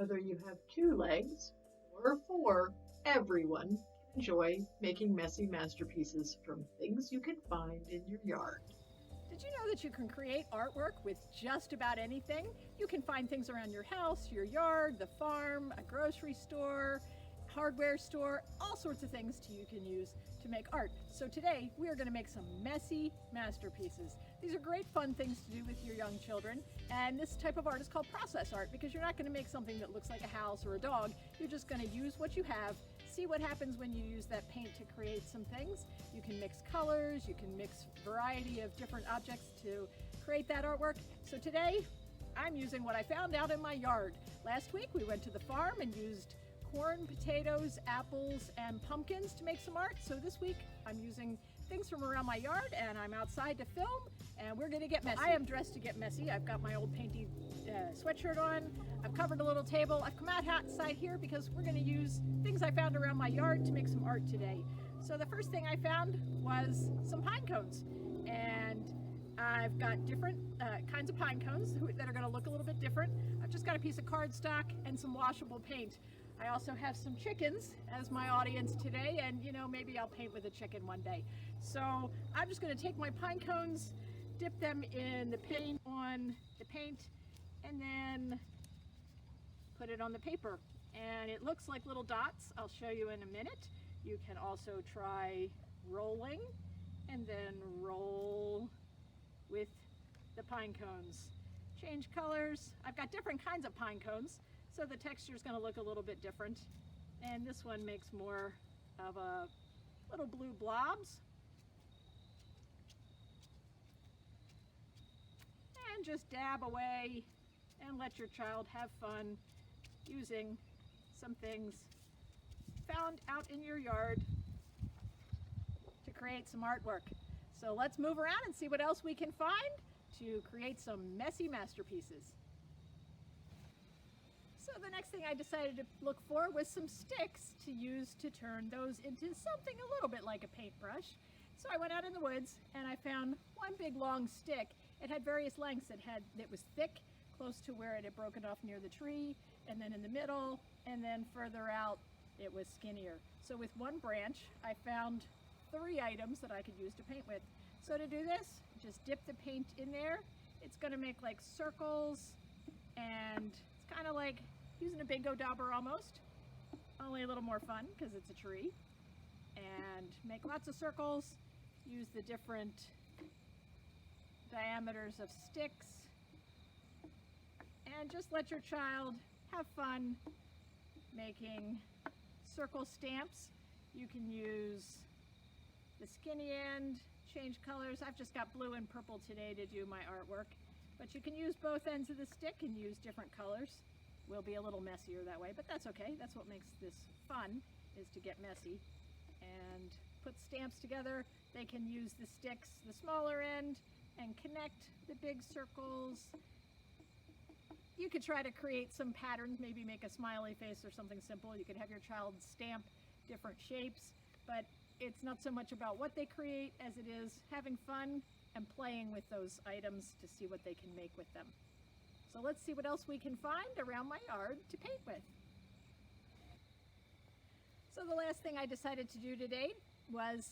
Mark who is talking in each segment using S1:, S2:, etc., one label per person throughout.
S1: Whether you have two legs or four, everyone can enjoy making messy masterpieces from things you can find in your yard.
S2: Did you know that you can create artwork with just about anything? You can find things around your house, your yard, the farm, a grocery store, hardware store, all sorts of things you can use to make art. So today we are going to make some messy masterpieces. These are great fun things to do with your young children, and this type of art is called process art because you're not going to make something that looks like a house or a dog. You're just going to use what you have, see what happens when you use that paint to create some things. You can mix colors, you can mix variety of different objects to create that artwork. So today I'm using what I found out in my yard. Last week we went to the farm and used corn, potatoes, apples, and pumpkins to make some art. So this week I'm using things from around my yard and I'm outside to film, and we're gonna get messy. I am dressed to get messy. I've got my old painty sweatshirt on. I've covered a little table. I've come out outside here because we're gonna use things I found around my yard to make some art today. So the first thing I found was some pine cones, and I've got different kinds of pine cones that are gonna look a little bit different. I've just got a piece of cardstock and some washable paint. I also have some chickens as my audience today, and maybe I'll paint with a chicken one day. So I'm just going to take my pine cones, dip them in the paint and then put it on the paper. And it looks like little dots. I'll show you in a minute. You can also try rolling and then roll with the pine cones. Change colors. I've got different kinds of pine cones, so the texture is going to look a little bit different. And this one makes more of a little blue blobs. And just dab away and let your child have fun using some things found out in your yard to create some artwork. So let's move around and see what else we can find to create some messy masterpieces. So the next thing I decided to look for was some sticks to use to turn those into something a little bit like a paintbrush. So I went out in the woods and I found one big long stick. It had various lengths. It was thick, close to where it had broken off near the tree, and then in the middle, and then further out it was skinnier. So with one branch I found 3 items that I could use to paint with. So to do this, just dip the paint in there. It's going to make like circles, and kind of like using a bingo dauber almost, only a little more fun because it's a tree. And make lots of circles, use the different diameters of sticks, and just let your child have fun making circle stamps. You can use the skinny end, change colors. I've just got blue and purple today to do my artwork. But you can use both ends of the stick and use different colors. Will be a little messier that way, but that's okay. That's what makes this fun, is to get messy. And put stamps together. They can use the sticks, the smaller end, and connect the big circles. You could try to create some patterns, maybe make a smiley face or something simple. You could have your child stamp different shapes, but it's not so much about what they create as it is having fun and playing with those items to see what they can make with them. So let's see what else we can find around my yard to paint with. So the last thing I decided to do today was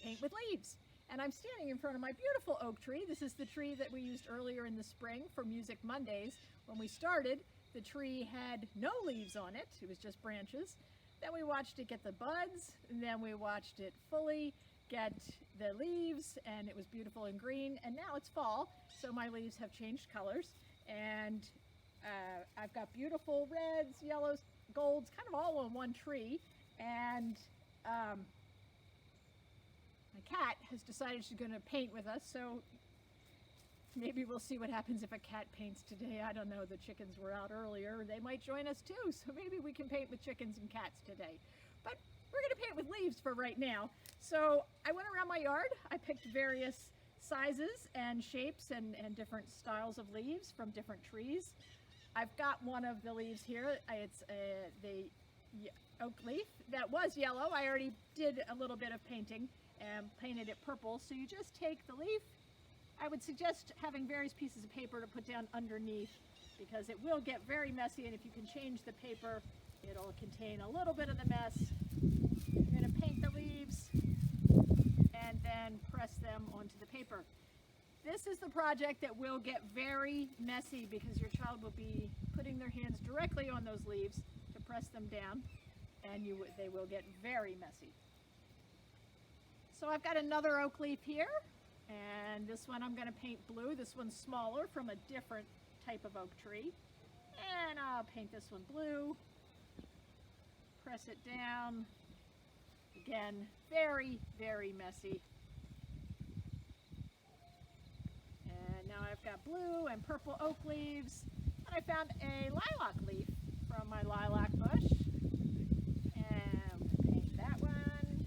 S2: paint with leaves. And I'm standing in front of my beautiful oak tree. This is the tree that we used earlier in the spring for Music Mondays. When we started, the tree had no leaves on it. It was just branches. Then we watched it get the buds, and then we watched it fully get the leaves, and it was beautiful and green, and now it's fall, so my leaves have changed colors, and I've got beautiful reds, yellows, golds, kind of all on one tree, and my cat has decided she's going to paint with us, so maybe we'll see what happens if a cat paints today. I don't know, the chickens were out earlier, they might join us too, so maybe we can paint with chickens and cats today. But we're going to paint with leaves for right now. So I went around my yard. I picked various sizes and shapes and different styles of leaves from different trees. I've got one of the leaves here. It's the oak leaf that was yellow. I already did a little bit of painting and painted it purple. So you just take the leaf. I would suggest having various pieces of paper to put down underneath because it will get very messy, and if you can change the paper, it'll contain a little bit of the mess. You're going to paint the leaves and then press them onto the paper. This is the project that will get very messy because your child will be putting their hands directly on those leaves to press them down, and they will get very messy. So I've got another oak leaf here, and this one I'm going to paint blue. This one's smaller from a different type of oak tree, and I'll paint this one blue. Press it down. Again, very, very messy. And now I've got blue and purple oak leaves, and I found a lilac leaf from my lilac bush, and I'm going to paint that one.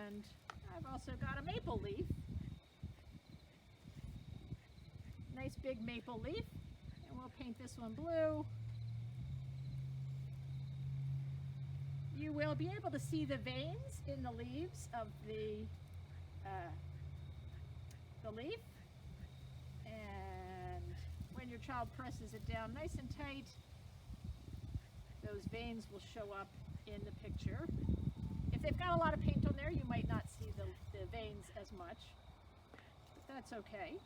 S2: And I've also got a maple leaf. Nice big maple leaf, and we'll paint this one blue. You will be able to see the veins in the leaves of the leaf, and when your child presses it down nice and tight, those veins will show up in the picture. If they've got a lot of paint on there, you might not see the veins as much, but that's okay.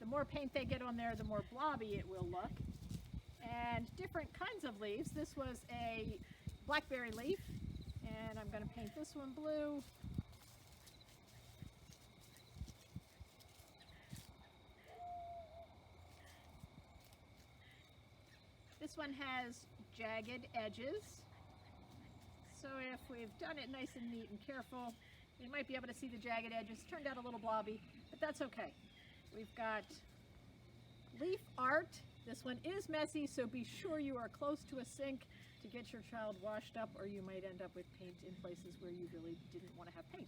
S2: The more paint they get on there, the more blobby it will look. And different kinds of leaves. This was a blackberry leaf, and I'm going to paint this one blue. This one has jagged edges, so if we've done it nice and neat and careful, you might be able to see the jagged edges. Turned out a little blobby, but that's okay. We've got leaf art. This one is messy, so be sure you are close to a sink to get your child washed up, or you might end up with paint in places where you really didn't want to have paint.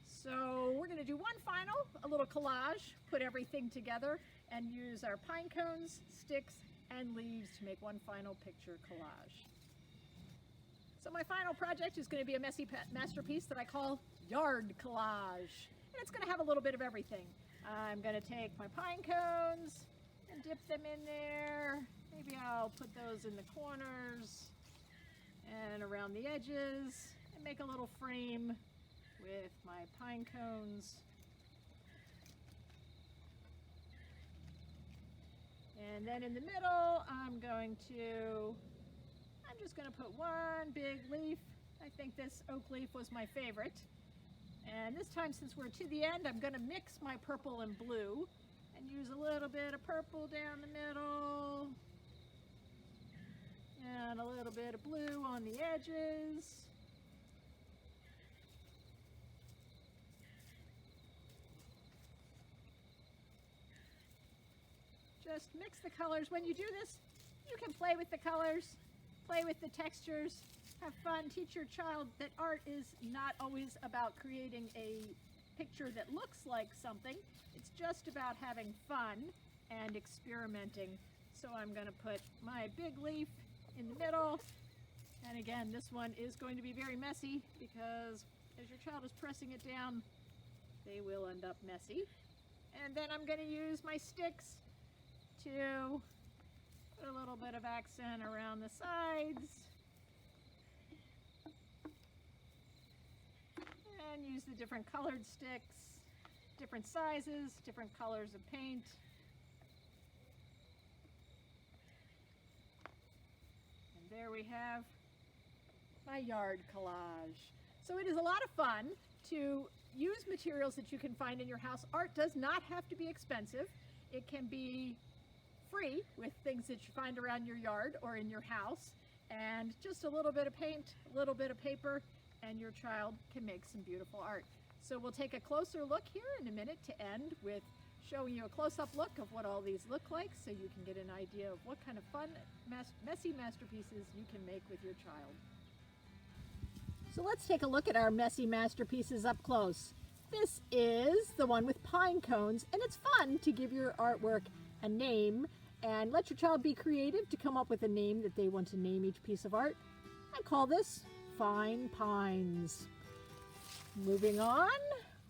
S2: So we're going to do one final, a little collage, put everything together, and use our pine cones, sticks, and leaves to make one final picture collage. So my final project is going to be a messy masterpiece that I call Yard Collage. And it's going to have a little bit of everything. I'm going to take my pine cones and dip them in there. Maybe I'll put those in the corners and around the edges and make a little frame with my pine cones. And then in the middle, I'm just going to put one big leaf. I think this oak leaf was my favorite. And this time, since we're to the end, I'm going to mix my purple and blue and use a little bit of purple down the middle and a little bit of blue on the edges. Just mix the colors. When you do this, you can play with the colors, play with the textures, have fun, teach your child that art is not always about creating a picture that looks like something. It's just about having fun and experimenting. So I'm going to put my big leaf in the middle. And again, this one is going to be very messy because as your child is pressing it down, they will end up messy. And then I'm going to use my sticks to put a little bit of accent around the sides and use the different colored sticks, different sizes, different colors of paint. And there we have my yard collage. So it is a lot of fun to use materials that you can find in your house. Art does not have to be expensive. It can be free with things that you find around your yard or in your house, and just a little bit of paint, a little bit of paper, and your child can make some beautiful art. So we'll take a closer look here in a minute to end with showing you a close-up look of what all these look like so you can get an idea of what kind of fun, messy masterpieces you can make with your child. So let's take a look at our messy masterpieces up close. This is the one with pine cones, and it's fun to give your artwork a name and let your child be creative to come up with a name that they want to name each piece of art. I call this fine pines. Moving on,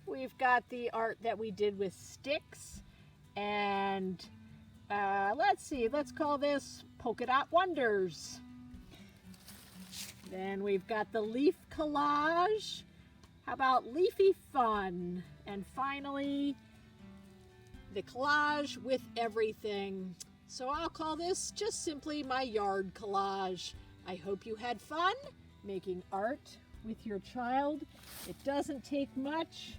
S2: we've got the art that we did with sticks, and let's see, let's call this Polka Dot Wonders. Then we've got the leaf collage. How about Leafy Fun? And finally, the collage with everything. So I'll call this just simply my yard collage. I hope you had fun making art with your child. It doesn't take much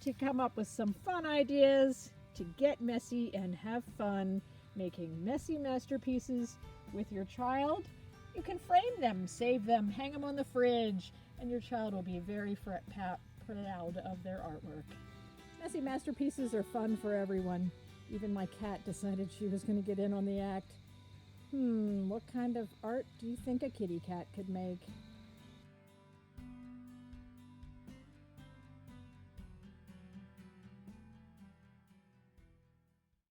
S2: to come up with some fun ideas, to get messy and have fun making messy masterpieces with your child. You can frame them, save them, hang them on the fridge, and your child will be very proud of their artwork. Messy masterpieces are fun for everyone. Even my cat decided she was going to get in on the act. What kind of art do you think a kitty cat could make?